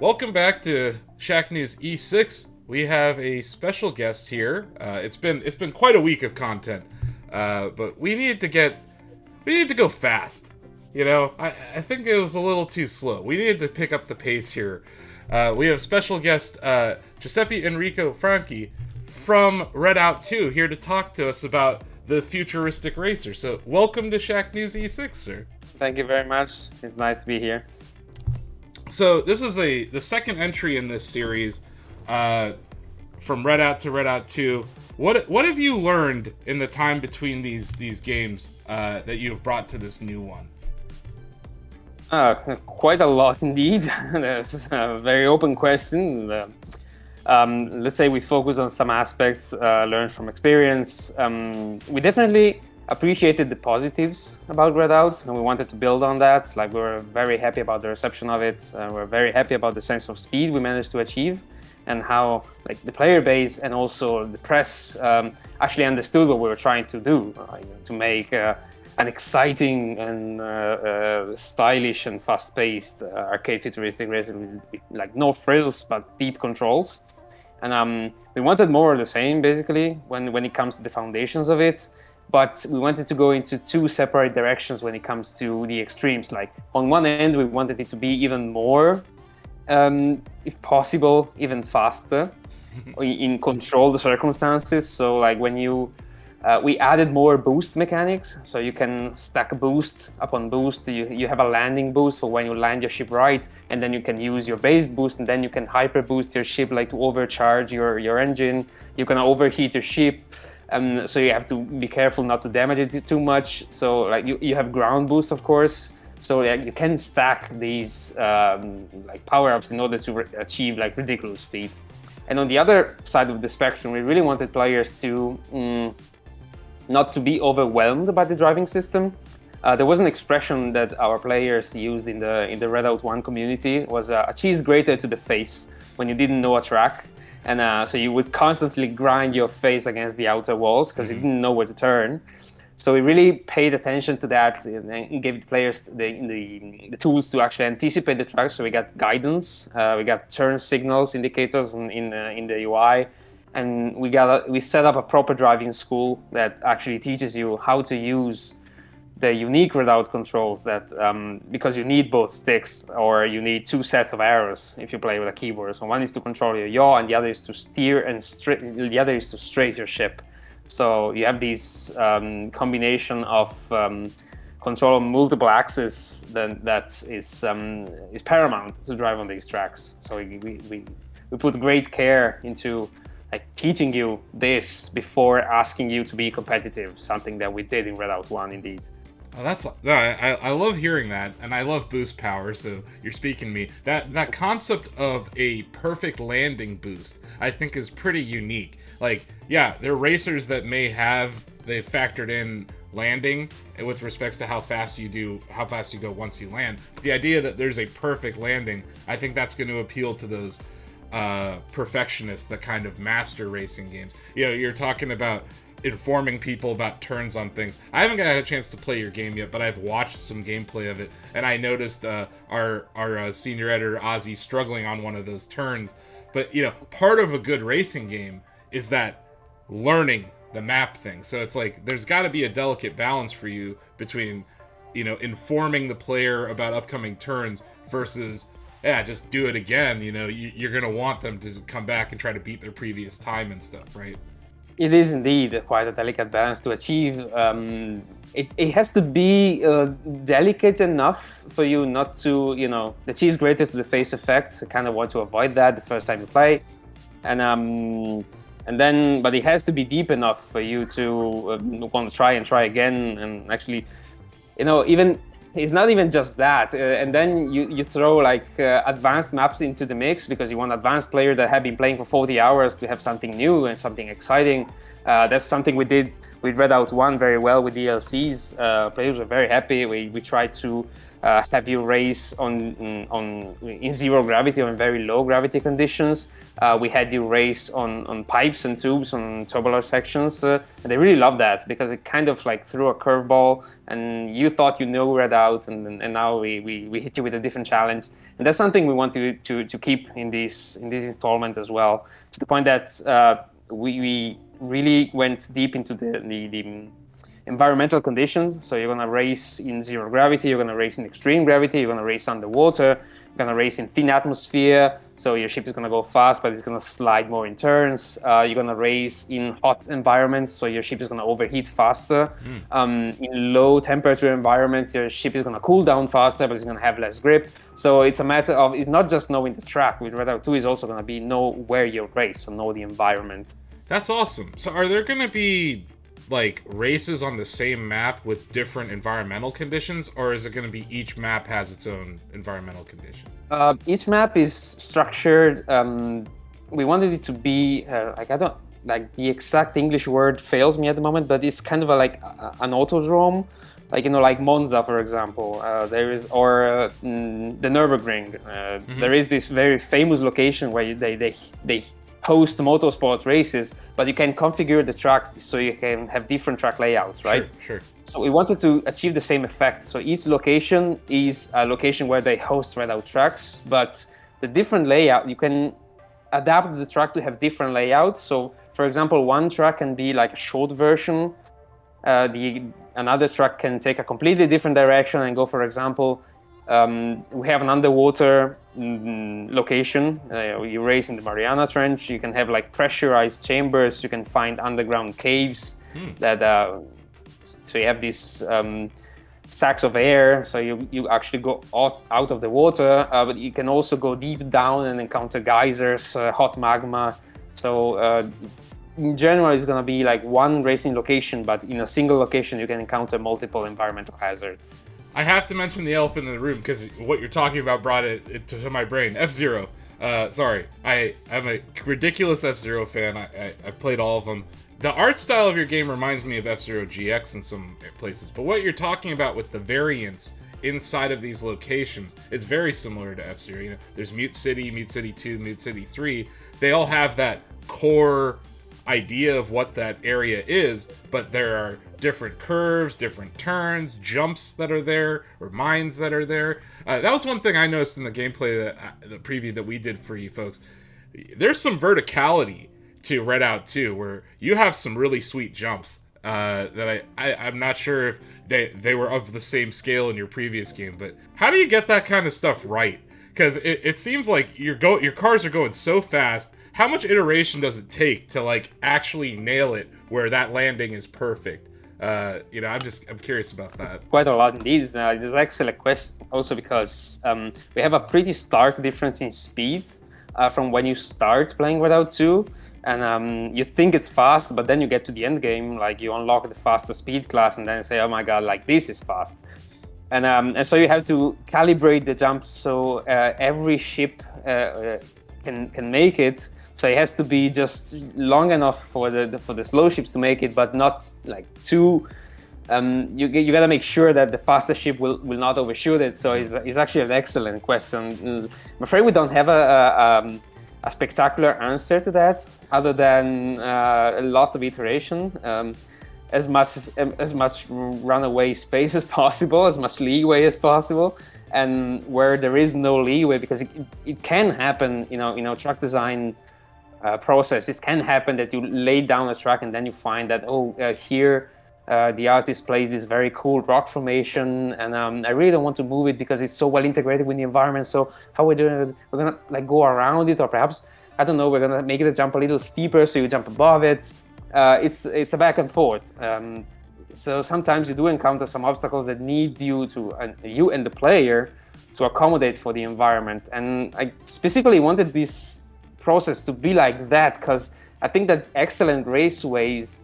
Welcome back to Shacknews E6. We have a special guest here. It's been quite a week of content, but we needed to go fast. You know, I think it was a little too slow. We needed to pick up the pace here. We have special guest Giuseppe Enrico Franchi from Redout 2 here to talk to us about the futuristic racer. So welcome to Shacknews E6, sir. Thank you very much. It's nice to be here. So this is the second entry in this series, from Redout to Redout 2. What have you learned in the time between these games that you've brought to this new one? Quite a lot indeed. That's a very open question. Let's say we focus on some aspects learned from experience. We definitely appreciated the positives about Redout, and we wanted to build on that. Like, we were very happy about the reception of it. We're very happy about the sense of speed we managed to achieve, and how the player base and also the press actually understood what we were trying to do, to make an exciting and stylish and fast-paced arcade futuristic racer with no frills but deep controls. And we wanted more of the same, basically, when it comes to the foundations of it. But we wanted to go into two separate directions when it comes to the extremes. Like, on one end, we wanted it to be even more, if possible, even faster, in controlled circumstances. So, like, when we added more boost mechanics, so you can stack boost upon boost. You have a landing boost for when you land your ship right, and then you can use your base boost, and then you can hyper boost your ship, like to overcharge your engine. You can overheat your ship. So you have to be careful not to damage it too much. So you have ground boost, of course. So you can stack these power-ups in order to achieve ridiculous speeds. And on the other side of the spectrum, we really wanted players to not to be overwhelmed by the driving system. There was an expression that our players used in the Redout 1 community. It was a cheese grater to the face when you didn't know a track. And so you would constantly grind your face against the outer walls because you didn't know where to turn. So we really paid attention to that and gave the players the tools to actually anticipate the tracks. So we got guidance, we got turn signals, indicators in the UI, and we set up a proper driving school that actually teaches you how to use the unique Redout controls that because you need both sticks, or you need two sets of arrows if you play with a keyboard. So one is to control your yaw, and the other is to steer, and the other is to straight your ship. So you have these combination of control on multiple axes that is paramount to drive on these tracks. So we put great care into teaching you this before asking you to be competitive, something that we did in Redout 1 indeed. Oh, I love hearing that, and I love boost power, so you're speaking to me. That concept of a perfect landing boost, I think, is pretty unique. Yeah, there are racers that they've factored in landing with respects to how fast you go once you land. But the idea that there's a perfect landing, I think that's going to appeal to those perfectionists that kind of master racing games. You know, you're talking about informing people about turns on things. I haven't got a chance to play your game yet, but I've watched some gameplay of it, and I noticed our senior editor Ozzy struggling on one of those turns. But part of a good racing game is that learning the map thing. So it's there's got to be a delicate balance for you between informing the player about upcoming turns versus just do it again. You're gonna want them to come back and try to beat their previous time and stuff, right? It is indeed quite a delicate balance to achieve. It has to be delicate enough for you not to, the cheese grater to the face effect. I kind of want to avoid that the first time you play, but it has to be deep enough for you to want to try again, and actually, even. It's not even just that, and then you throw advanced maps into the mix because you want advanced player that have been playing for 40 hours to have something new and something exciting. That's something we did with Redout 1 very well with DLCs. Players were very happy. We tried to have you race in zero gravity or in very low gravity conditions. We had you race on pipes and tubes on tubular sections. And they really loved that because it kind of like threw a curveball, and you thought you know Redout, and now we hit you with a different challenge. And that's something we want to keep in this installment as well, to the point that we really went deep into the environmental conditions. So you're going to race in zero gravity, you're going to race in extreme gravity, you're going to race underwater, you're going to race in thin atmosphere. So your ship is going to go fast, but it's going to slide more in turns. You're going to race in hot environments, so your ship is going to overheat faster. In low temperature environments, your ship is going to cool down faster, but it's going to have less grip. So it's a matter of, it's not just knowing the track. With Redout 2 is also going to be know where you race, so know the environment. That's awesome. So are there going to be like races on the same map with different environmental conditions, or is it going to be each map has its own environmental condition? Each map is structured. We wanted it to be like, I don't like the exact English word fails me at the moment, but it's kind of an autodrome, like, you know, like Monza, for example. There is, or the Nürburgring. There is this very famous location where they host motorsport races, but you can configure the track so you can have different track layouts, right? Sure. So we wanted to achieve the same effect. So each location is a location where they host Redout tracks, but the different layout, you can adapt the track to have different layouts. So for example, one track can be like a short version. Another track can take a completely different direction and go, for example, we have an underwater location. You race in the Mariana Trench. You can have like pressurized chambers. You can find underground caves that. So you have these sacks of air. So you actually go out of the water, but you can also go deep down and encounter geysers, hot magma. So in general, it's going to be like one racing location, but in a single location, you can encounter multiple environmental hazards. I have to mention the elephant in the room because what you're talking about brought it to my brain. F-Zero. Sorry, I'm a ridiculous F-Zero fan. I've played all of them. The art style of your game reminds me of F-Zero GX in some places, but what you're talking about with the variants inside of these locations is very similar to F-Zero. You know, there's Mute City, Mute City 2, Mute City 3. They all have that core idea of what that area is, but there are different curves, different turns, jumps that are there, or mines that are there. That was one thing I noticed in the gameplay, the preview that we did for you folks. There's some verticality to Redout 2, where you have some really sweet jumps that I'm not sure if they were of the same scale in your previous game, but how do you get that kind of stuff right? Because it seems like your cars are going so fast. How much iteration does it take to like actually nail it where that landing is perfect? You know, I'm curious about that. Quite a lot indeed. It's an excellent question also because we have a pretty stark difference in speeds from when you start playing Redout 2. And you think it's fast, but then you get to the end game, like you unlock the faster speed class, and then you say, oh my god, like this is fast. And so you have to calibrate the jumps so every ship can make it. So it has to be just long enough for the slow ships to make it, but not like too. You got to make sure that the faster ship will not overshoot it. So it's actually an excellent question. I'm afraid we don't have a spectacular answer to that, other than lots of iteration, as much runaway space as possible, as much leeway as possible, and where there is no leeway, because it can happen, track design process. It can happen that you lay down a track and then you find that here the artist plays this very cool rock formation, and I really don't want to move it because it's so well integrated with the environment. So how we're doing it, we're gonna like go around it, or perhaps I don't know, we're gonna make it jump a little steeper so you jump above it. It's a back and forth. So sometimes you do encounter some obstacles that need you and the player to accommodate for the environment. And I specifically wanted this process to be like that because I think that excellent raceways,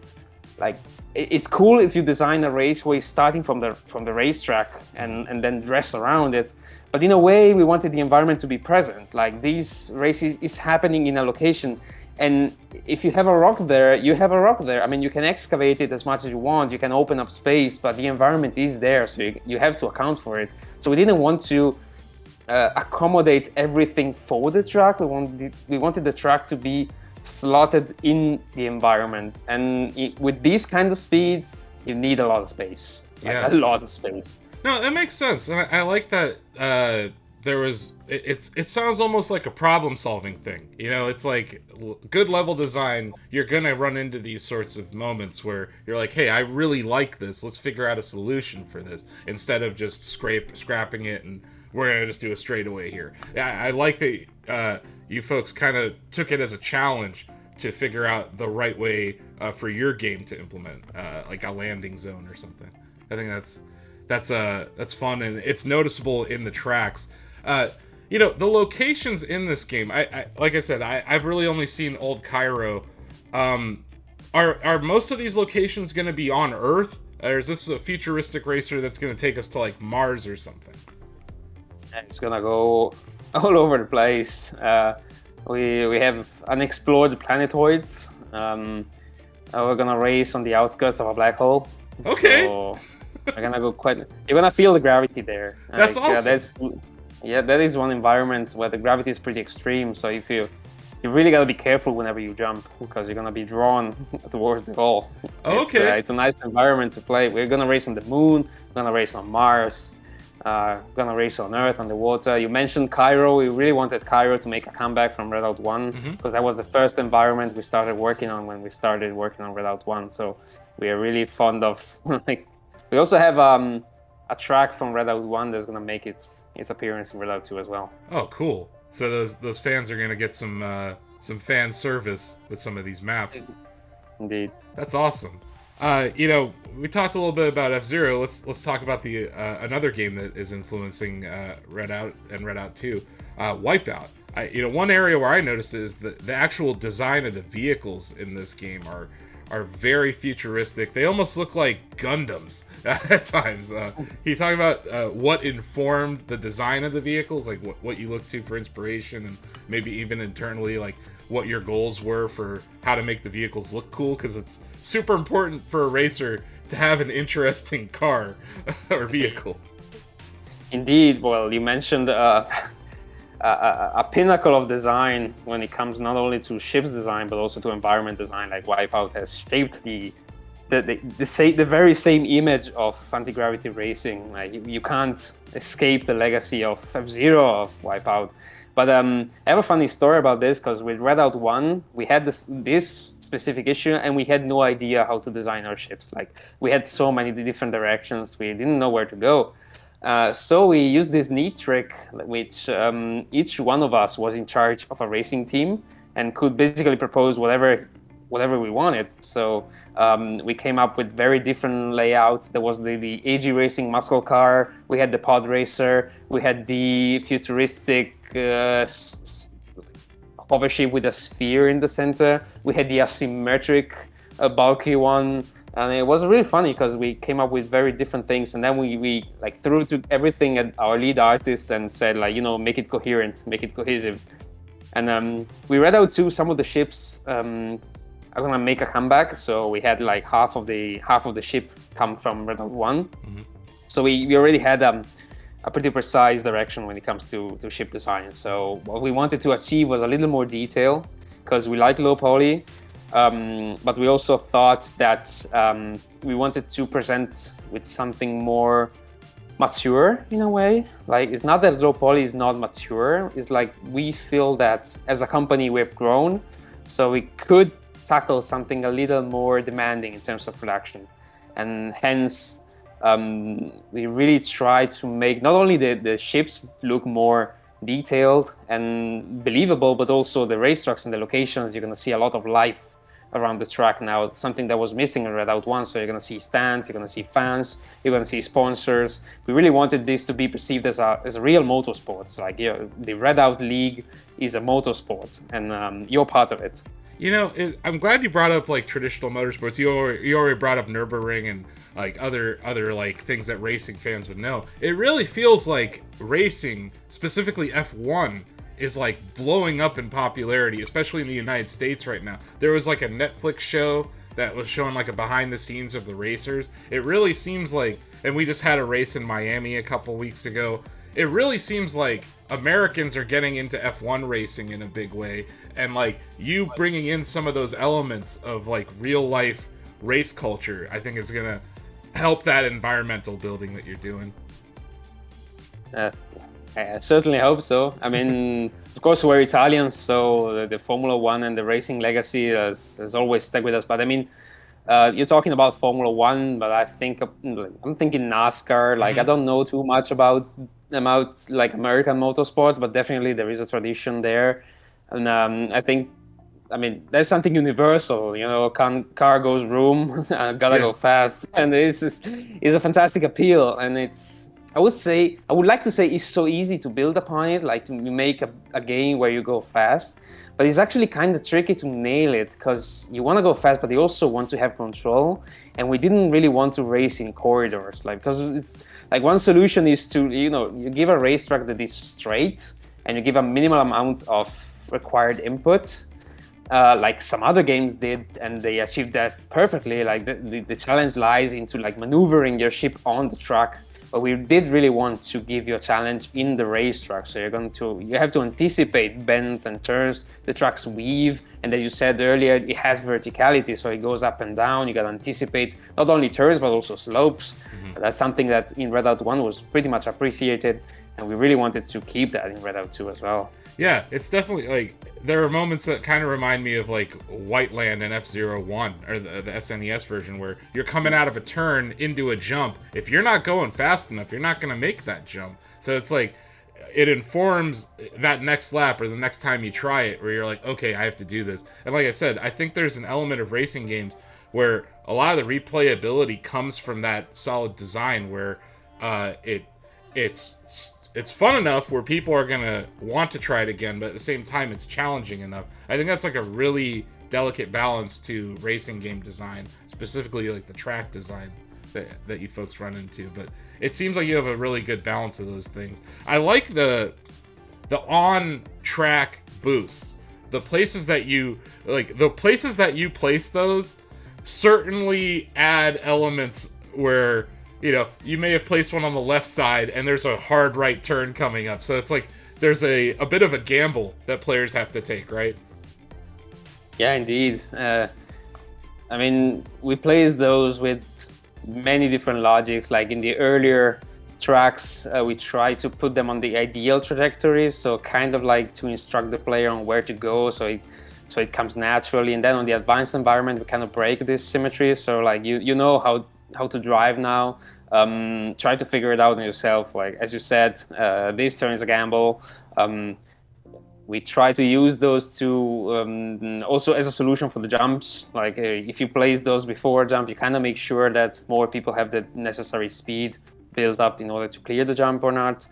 like, it's cool if you design a raceway starting from the racetrack and then dress around it. But in a way, we wanted the environment to be present. Like, these races is happening in a location, And if you have a rock there, you have a rock there. I mean, you can excavate it as much as you want. You can open up space, but the environment is there, so you have to account for it. So we didn't want to accommodate everything for the track. We wanted the track to be slotted in the environment. And with these kind of speeds, you need a lot of space. A lot of space. No, that makes sense. And I like that there was... It sounds almost like a problem-solving thing. You know, it's like good level design, you're going to run into these sorts of moments where you're like, hey, I really like this. Let's figure out a solution for this. Instead of just scrapping it and we're going to just do a straightaway here. I like that you folks kind of took it as a challenge to figure out the right way for your game to implement, like a landing zone or something. I think that's fun, and it's noticeable in the tracks. You know, the locations in this game, I like I said, I've really only seen Old Cairo. Are most of these locations going to be on Earth, or is this a futuristic racer that's going to take us to like Mars or something? It's gonna go all over the place. We have unexplored planetoids. We're gonna race on the outskirts of a black hole. Okay. So we're gonna go you're gonna feel the gravity there. That's awesome. That is one environment where the gravity is pretty extreme. So if you really gotta be careful whenever you jump, because you're gonna be drawn towards the goal. Okay. It's a nice environment to play. We're gonna race on the moon. We're gonna race on Mars. Gonna race on Earth, on the water. You mentioned Cairo. We really wanted Cairo to make a comeback from Redout 1, because that was the first environment we started working on when we started working on Redout 1. So we are really fond of we also have a track from Redout 1 that's gonna make its appearance in Redout 2 as well. Oh, cool. So those fans are gonna get some fan service with some of these maps. Indeed. That's awesome. You know, we talked a little bit about F-Zero. Let's talk about the another game that is influencing Redout and Redout 2, Wipeout. You know, one area where I noticed is the actual design of the vehicles in this game are very futuristic. They almost look like Gundams at times. Can you talk about what informed the design of the vehicles, like what you look to for inspiration, and maybe even internally, like what your goals were for how to make the vehicles look cool? Because it's super important for a racer to have an interesting car or vehicle. Indeed. Well, you mentioned a pinnacle of design when it comes not only to ships design but also to environment design. Like Wipeout has shaped the very same image of anti-gravity racing. Like you can't escape the legacy of F-Zero of Wipeout. But I have a funny story about this, because with Redout 1 we had this specific issue and we had no idea how to design our ships. Like we had so many different directions, we didn't know where to go. So we used this neat trick, which each one of us was in charge of a racing team and could basically propose whatever we wanted. So we came up with very different layouts. There was the AG Racing muscle car, we had the pod racer, we had the futuristic hover ship with a sphere in the center, we had the asymmetric bulky one. And it was really funny because we came up with very different things, and then we like threw to everything at our lead artist and said, like, you know, make it coherent, make it cohesive. And we read out too some of the ships are gonna make a comeback. So we had like half of the ship come from Redout 1. Mm-hmm. So we already had a pretty precise direction when it comes to ship design. So what we wanted to achieve was a little more detail, because we like low poly. But we also thought that we wanted to present with something more mature in a way. Like, it's not that low poly is not mature, it's like we feel that as a company we've grown, so we could tackle something a little more demanding in terms of production. And hence we really try to make not only the ships look more detailed and believable, but also the racetracks and the locations. You're going to see a lot of life around the track now, something that was missing in Redout 1. So you're going to see stands, you're going to see fans, you're going to see sponsors. We really wanted this to be perceived as a real motorsport. Like, the Redout League is a motorsport, and you're part of it. You know, I'm glad you brought up like traditional motorsports. You already brought up Nürburgring and like other like things that racing fans would know. It really feels like racing, specifically F1, is like blowing up in popularity, especially in the United States right now. There was like a Netflix show that was showing like a behind the scenes of the racers. It really seems like, and we just had a race in Miami a couple weeks ago. It really seems like Americans are getting into F1 racing in a big way, and like you bringing in some of those elements of like real life race culture, I think is gonna help that environmental building that you're doing. I certainly hope so. I mean, of course, we're Italians, so the Formula One and the racing legacy has always stuck with us. But I mean, you're talking about Formula One, but I'm thinking NASCAR. Like, I don't know too much about like American motorsport, but definitely there is a tradition there, and I think. I mean, there's something universal, you know, car goes room, gotta go fast. And it's a fantastic appeal. And I would like to say it's so easy to build upon it, like to make a game where you go fast. But it's actually kind of tricky to nail it because you want to go fast, but you also want to have control. And we didn't really want to race in corridors, like, because it's like one solution is to, you know, you give a racetrack that is straight and you give a minimal amount of required input. Like some other games did, and they achieved that perfectly. Like the challenge lies into like maneuvering your ship on the track, but we did really want to give you a challenge in the racetrack. So you have to anticipate bends and turns. The tracks weave, and as you said earlier, it has verticality, so it goes up and down. You got to anticipate not only turns but also slopes. That's something that in Redout 1 was pretty much appreciated, and we really wanted to keep that in Redout 2 as well. Yeah, it's definitely like there are moments that kind of remind me of like Whiteland and F-Zero 1 or the SNES version where you're coming out of a turn into a jump. If you're not going fast enough, you're not going to make that jump. So it's like it informs that next lap or the next time you try it where you're like, okay, I have to do this. And like I said, I think there's an element of racing games where a lot of the replayability comes from that solid design where it's fun enough where people are going to want to try it again, but at the same time, it's challenging enough. I think that's like a really delicate balance to racing game design, specifically like the track design that you folks run into. But it seems like you have a really good balance of those things. I like the on-track boosts. The places that you place those certainly add elements where, you know, you may have placed one on the left side and there's a hard right turn coming up. So it's like there's a bit of a gamble that players have to take, right? Yeah, indeed. I mean, we placed those with many different logics. Like in the earlier tracks, we try to put them on the ideal trajectory. So kind of like to instruct the player on where to go. So it comes naturally. And then on the advanced environment, we kind of break this symmetry. So like you know how to drive now. Try to figure it out on yourself. Like as you said, this turn is a gamble. We try to use those to also as a solution for the jumps. Like if you place those before a jump, you kind of make sure that more people have the necessary speed built up in order to clear the jump or not.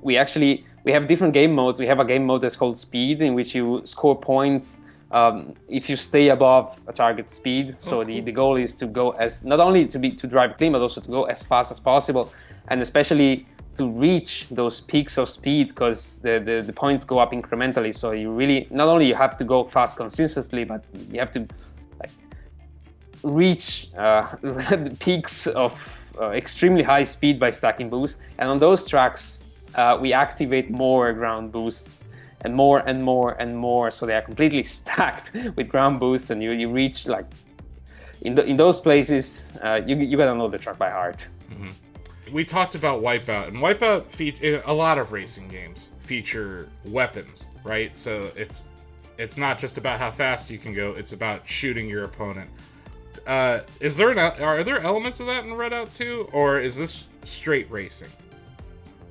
We have different game modes. We have a game mode that's called Speed, in which you score points if you stay above a target speed. So the goal is to go not only to drive clean, but also to go as fast as possible, and especially to reach those peaks of speed, because the points go up incrementally. So you really not only you have to go fast consistently, but you have to like reach the peaks of extremely high speed by stacking boosts. And on those tracks, we activate more ground boosts. And more and more and more, so they are completely stacked with ground boosts, and you reach like in those places, you gotta know the track by heart. We talked about Wipeout, and Wipeout a lot of racing games feature weapons, right? So it's not just about how fast you can go; it's about shooting your opponent. Are there elements of that in Redout 2, or is this straight racing?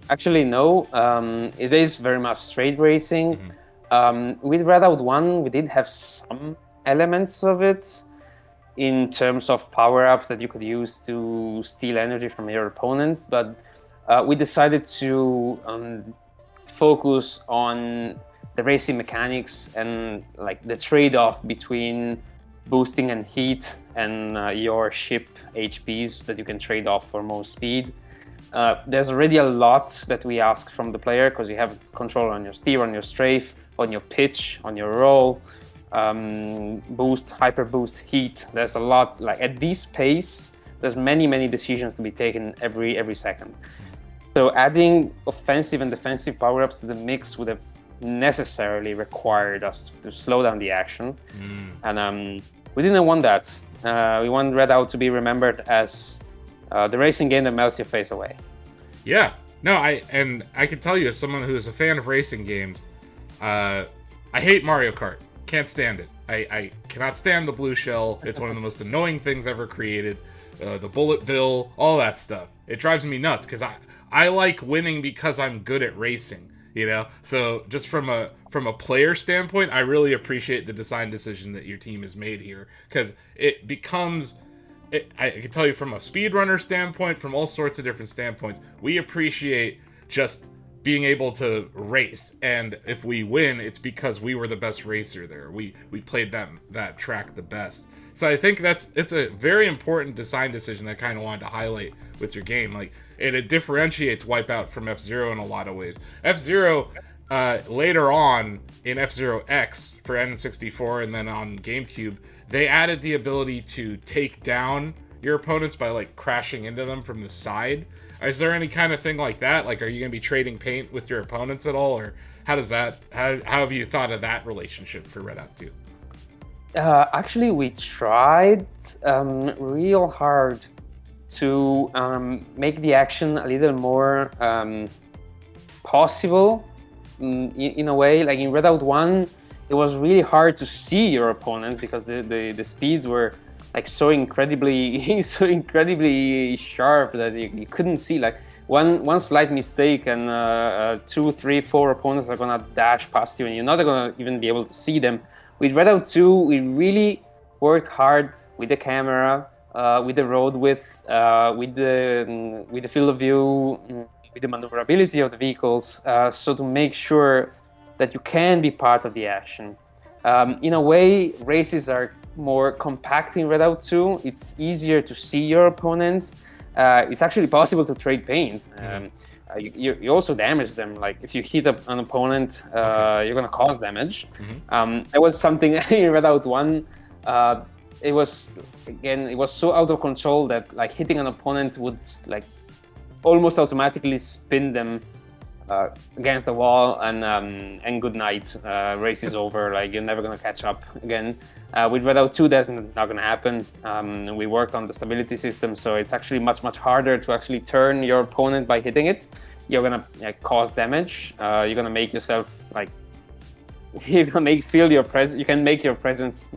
Actually, no. It is very much straight racing. With Redout 1, we did have some elements of it in terms of power-ups that you could use to steal energy from your opponents, but we decided to focus on the racing mechanics and like the trade-off between boosting and heat and your ship HPs that you can trade off for more speed. There's already a lot that we ask from the player because you have control on your steer, on your strafe, on your pitch, on your roll, boost, hyper boost, heat. There's a lot. Like at this pace, there's many decisions to be taken every second. So adding offensive and defensive power-ups to the mix would have necessarily required us to slow down the action, and we didn't want that. We want Redout to be remembered as the racing game that melts your face away. Yeah, no, I can tell you as someone who is a fan of racing games, I hate Mario Kart. Can't stand it. I cannot stand the blue shell. It's one of the most annoying things ever created. The bullet bill, all that stuff. It drives me nuts because I like winning because I'm good at racing, you know? So just from a player standpoint, I really appreciate the design decision that your team has made here, because it becomes, I can tell you from a speedrunner standpoint, from all sorts of different standpoints, we appreciate just being able to race, and if we win, it's because we were the best racer there. We played that track the best. So I think it's a very important design decision that I kind of wanted to highlight with your game. Like, it differentiates Wipeout from F-Zero in a lot of ways. F-Zero, later on in F-Zero X for N64 and then on GameCube, they added the ability to take down your opponents by like crashing into them from the side. Is there any kind of thing like that? Like, are you going to be trading paint with your opponents at all, or how have you thought of that relationship for Redout 2? Actually, we tried real hard to make the action a little more possible in a way. Like in Redout 1, it was really hard to see your opponents because the speeds were like so incredibly sharp that you couldn't see. Like one slight mistake and 2, 3, 4 opponents are gonna dash past you and you're not gonna even be able to see them. With Redout 2, we really worked hard with the camera, with the road width, with the field of view, with the maneuverability of the vehicles, so to make sure that you can be part of the action. In a way, races are more compact in Redout 2. It's easier to see your opponents. It's actually possible to trade paint. You also damage them. Like if you hit an opponent, you're gonna cause damage. There was something in Redout 1. It was so out of control that like hitting an opponent would like almost automatically spin them against the wall, and good night, race is over. Like you're never gonna catch up again. With Redout 2, that's not gonna happen. We worked on the stability system, so it's actually much harder to actually turn your opponent by hitting it. You're gonna cause damage. You're gonna make yourself like you're gonna feel your presence. You can make your presence.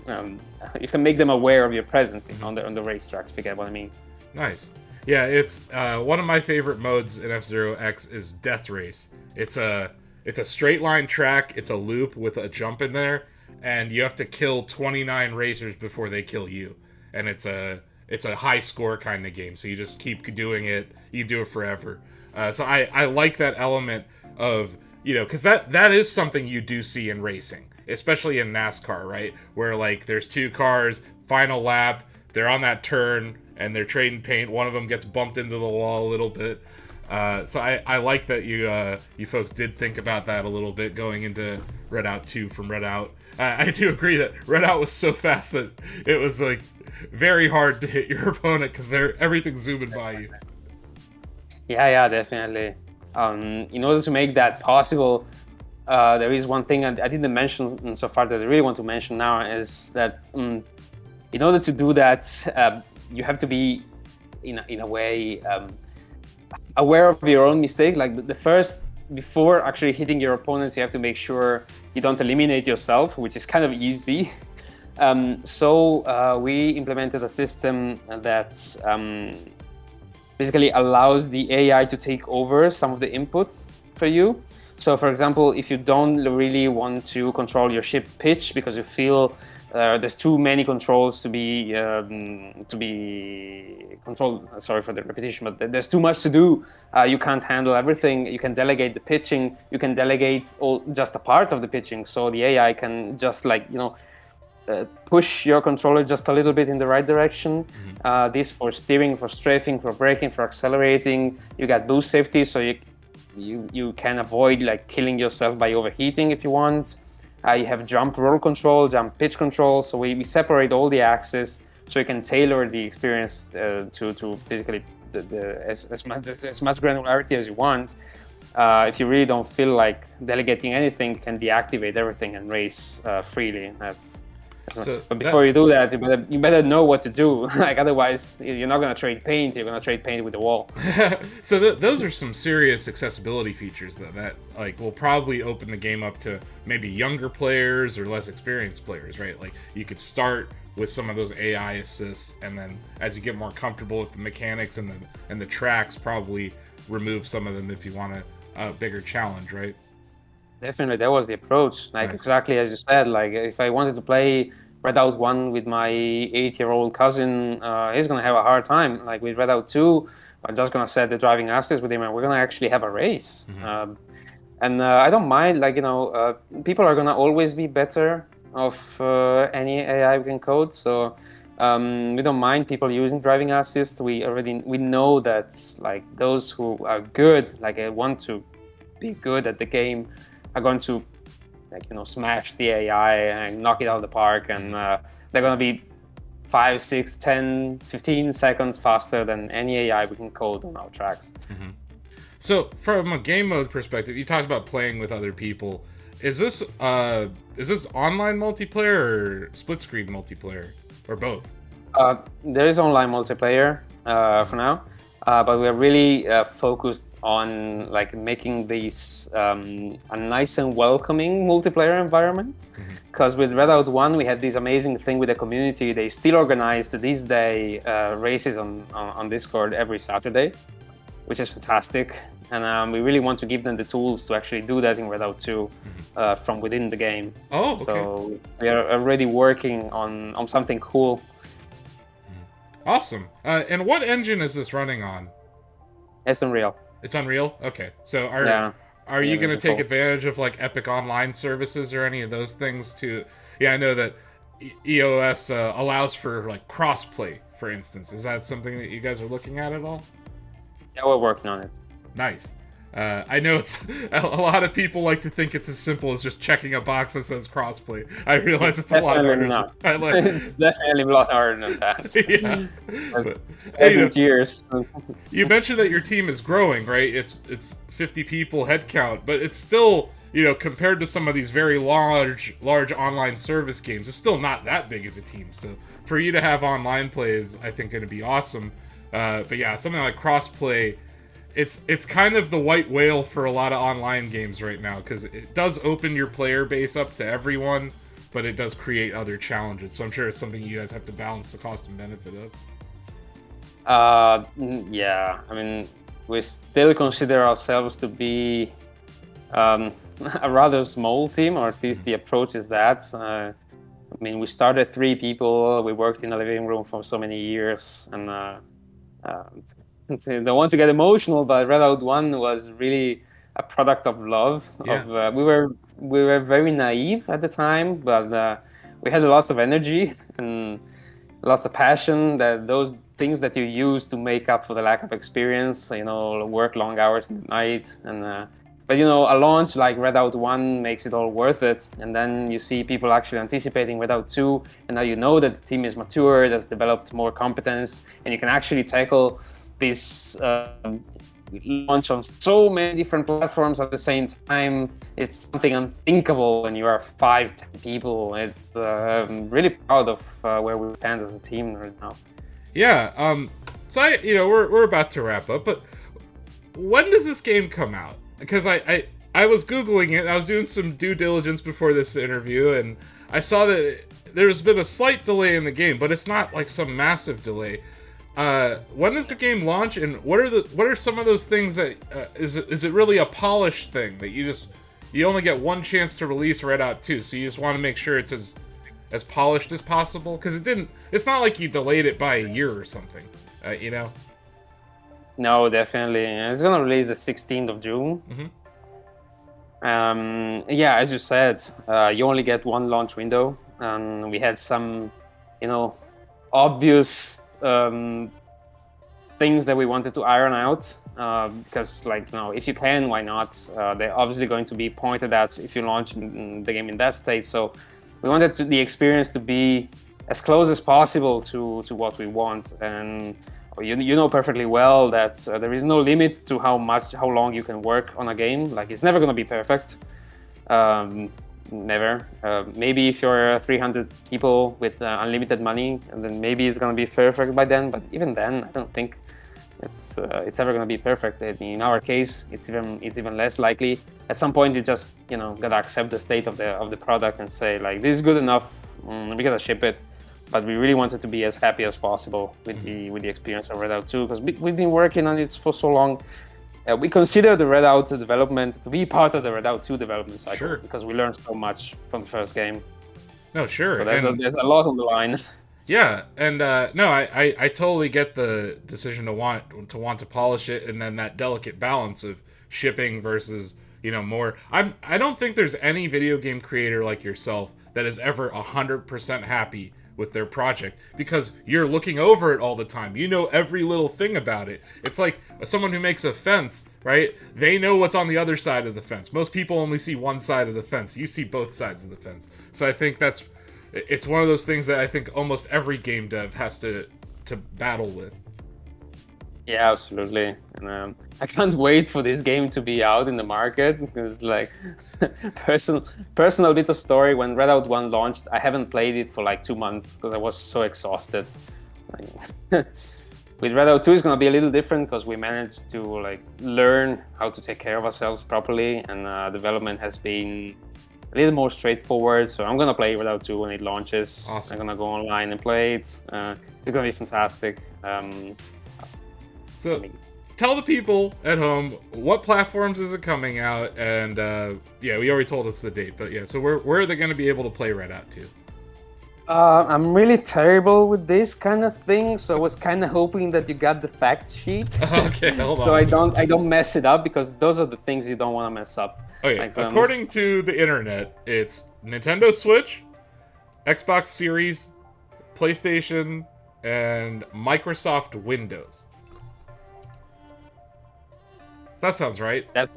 You can make them aware of your presence on the racetrack. If you get what I mean. Nice. Yeah, it's one of my favorite modes in F-Zero X is Death Race. It's a straight line track. It's a loop with a jump in there, and you have to kill 29 racers before they kill you. And it's a high score kind of game. So you just keep doing it. You do it forever. So I like that element of, because that is something you do see in racing, especially in NASCAR, right? Where like there's two cars, final lap, they're on that turn, and they're trading paint. One of them gets bumped into the wall a little bit. So I like that you folks did think about that a little bit going into Redout 2 from Redout. I do agree that Redout was so fast that it was like very hard to hit your opponent because everything's zooming by you. Yeah, definitely. In order to make that possible, there is one thing I didn't mention so far that I really want to mention now, is that in order to do that, you have to be, in a way, aware of your own mistake. Like before actually hitting your opponents, you have to make sure you don't eliminate yourself, which is kind of easy. So we implemented a system that basically allows the AI to take over some of the inputs for you. So for example, if you don't really want to control your ship pitch because you feel there's too many controls to be controlled. Sorry for the repetition, but there's too much to do. You can't handle everything. You can delegate the pitching. You can delegate just a part of the pitching, so the AI can just push your controller just a little bit in the right direction. This for steering, for strafing, for braking, for accelerating. You got boost safety, so you can avoid like killing yourself by overheating if you want. You have jump roll control, jump pitch control. So we separate all the axes so you can tailor the experience to basically as much granularity as you want. If you really don't feel like delegating anything, you can deactivate everything and race freely. But before you do that, you better know what to do. Like otherwise, you're not gonna trade paint. You're gonna trade paint with the wall. So those are some serious accessibility features that like will probably open the game up to maybe younger players or less experienced players, right? Like you could start with some of those AI assists, and then as you get more comfortable with the mechanics and the tracks, probably remove some of them if you want a bigger challenge, right? Definitely, that was the approach. Like Nice. exactly as you said. Like if I wanted to play Redout 1 with my 8-year-old cousin, he's gonna have a hard time. Like with Redout 2, I'm just gonna set the driving assist with him, and we're gonna actually have a race. And I don't mind. Like people are gonna always be better of any AI we can code. So we don't mind people using driving assist. We know that like those who are good, like want to be good at the game, are going to smash the AI and knock it out of the park, and they're going to be 5, 6, 10, 15 seconds faster than any AI we can code on our tracks. So from a game mode perspective, you talked about playing with other people. Is this online multiplayer or split screen multiplayer or both? There is online multiplayer for now. But we are really focused on like making this a nice and welcoming multiplayer environment. Because with Redout 1, we had this amazing thing with the community. They still organize to this day races on Discord every Saturday, which is fantastic. And we really want to give them the tools to actually do that in Redout 2 from within the game. Oh, okay. So we are already working on something cool. Awesome. And what engine is this running on? It's Unreal. It's Unreal? Okay. So are you going to take advantage of like Epic Online services or any of those things to... Yeah, I know that EOS allows for like crossplay, for instance. Is that something that you guys are looking at all? Yeah, we're working on it. Nice. I know it's a lot of people like to think it's as simple as just checking a box that says crossplay. I realize it's a lot harder. Not. It's definitely a lot harder than that. Yeah. But, years. You mentioned that your team is growing, right? It's 50 people head count, but it's still, compared to some of these very large online service games, it's still not that big of a team. So for you to have online play is, I think, going to be awesome. But yeah, something like crossplay, it's kind of the white whale for a lot of online games right now, because it does open your player base up to everyone, but it does create other challenges. So I'm sure it's something you guys have to balance the cost and benefit of. Yeah, I mean, we still consider ourselves to be a rather small team, or at least the approach is that. I mean, we started 3 people, we worked in a living room for so many years, and don't want to get emotional, but Redout 1 was really a product of love. Yeah. We were very naive at the time, but we had lots of energy and lots of passion. That those things that you use to make up for the lack of experience, work long hours at night, and but a launch like Redout 1 makes it all worth it. And then you see people actually anticipating Redout 2, and now you know that the team is mature, it has developed more competence, and you can actually tackle this launch on so many different platforms at the same time. It's something unthinkable when you are 5, 10 people. It's I'm really proud of where we stand as a team right now. Yeah. So we're about to wrap up, but when does this game come out? Because I was Googling it, I was doing some due diligence before this interview, and I saw that there's been a slight delay in the game, but it's not like some massive delay. When does the game launch, and what are some of those things that is it really a polished thing that you only get one chance to release Redout 2, so you just want to make sure it's as polished as possible? Because it's not like you delayed it by a year or something, No, definitely. It's gonna release the 16th of June. Yeah, as you said, you only get one launch window. and we had some, obvious things that we wanted to iron out, because if you can, why not? They're obviously going to be pointed at if you launch the game in that state. So we wanted the experience to be as close as possible to what we want. And you know perfectly well that there is no limit to how long you can work on a game. Like, it's never going to be perfect. Never. Maybe if you're 300 people with unlimited money, and then maybe it's going to be perfect by then. But even then, I don't think it's ever going to be perfect. In our case, it's even less likely. At some point, you just gotta accept the state of the product and say, like, this is good enough. We gotta ship it. But we really wanted to be as happy as possible with the experience of Redout 2, because we've been working on it for so long. We consider the Redout development to be part of the Redout 2 development cycle, Sure. because we learned so much from the first game. No, sure. So there's a lot on the line. Yeah, and no, I totally get the decision to want to polish it, and then that delicate balance of shipping versus more. I don't think there's any video game creator like yourself that is ever 100% happy with their project, because you're looking over it all the time. You know every little thing about it. It's like someone who makes a fence, right? They know what's on the other side of the fence. Most people only see one side of the fence. You see both sides of the fence. So I think it's one of those things that I think almost every game dev has to battle with. Yeah, absolutely. And I can't wait for this game to be out in the market, because, like, personal little story, when Redout 1 launched, I haven't played it for like 2 months because I was so exhausted. With Redout 2, it's going to be a little different, because we managed to learn how to take care of ourselves properly, and development has been a little more straightforward. So I'm going to play Redout 2 when it launches. Awesome. I'm going to go online and play it. It's going to be fantastic. So, tell the people at home, what platforms is it coming out? And yeah, we already told us the date, but yeah, so where are they going to be able to play Redout 2? I'm really terrible with this kind of thing, so I was kind of hoping that you got the fact sheet. Okay, hold on. So I don't mess it up, because those are the things you don't want to mess up. Okay, according to the internet, it's Nintendo Switch, Xbox Series, PlayStation, and Microsoft Windows. So that sounds right. That's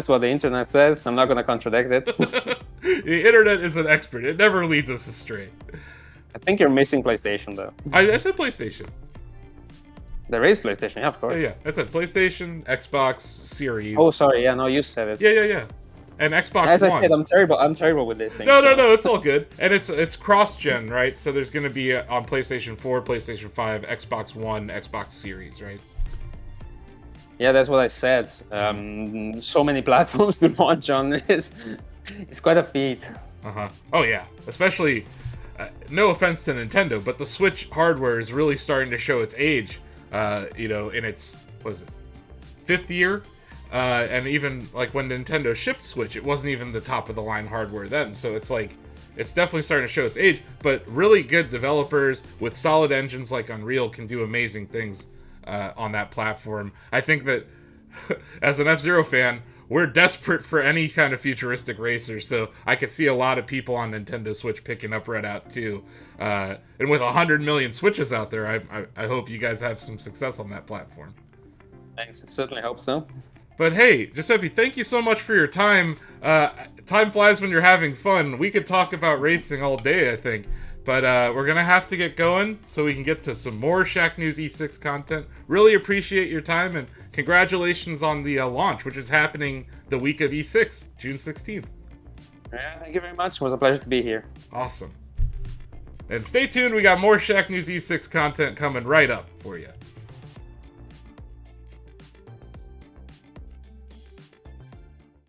what the internet says. I'm not going to contradict it. The internet is an expert. It never leads us astray. I think you're missing PlayStation, though. I said PlayStation. There is PlayStation, yeah, of course. Yeah, I said PlayStation, Xbox Series. Oh, sorry, yeah, no, you said it. Yeah. And Xbox As I One. said, I'm terrible with this thing. No, it's all good. And it's cross-gen, right? So there's going to be on PlayStation 4, PlayStation 5, Xbox One, Xbox Series, right? Yeah, that's what I said. So many platforms to launch on this. It's quite a feat. Oh, yeah. Especially, no offense to Nintendo, but the Switch hardware is really starting to show its age, in its, what is it, 5th year? And even, like, when Nintendo shipped Switch, it wasn't even the top-of-the-line hardware then. So it's like, it's definitely starting to show its age, but really good developers with solid engines like Unreal can do amazing things on that platform. I think that, as an F-Zero fan, we're desperate for any kind of futuristic racer, so I could see a lot of people on Nintendo Switch picking up Redout too. And with 100 million Switches out there, I hope you guys have some success on that platform. Thanks, I certainly hope so. But hey, Giuseppe, thank you so much for your time. Time flies when you're having fun. We could talk about racing all day, I think. But we're going to have to get going so we can get to some more Shacknews E6 content. Really appreciate your time, and congratulations on the launch, which is happening the week of E6, June 16th. Yeah, thank you very much. It was a pleasure to be here. Awesome. And stay tuned, we got more Shacknews E6 content coming right up for you.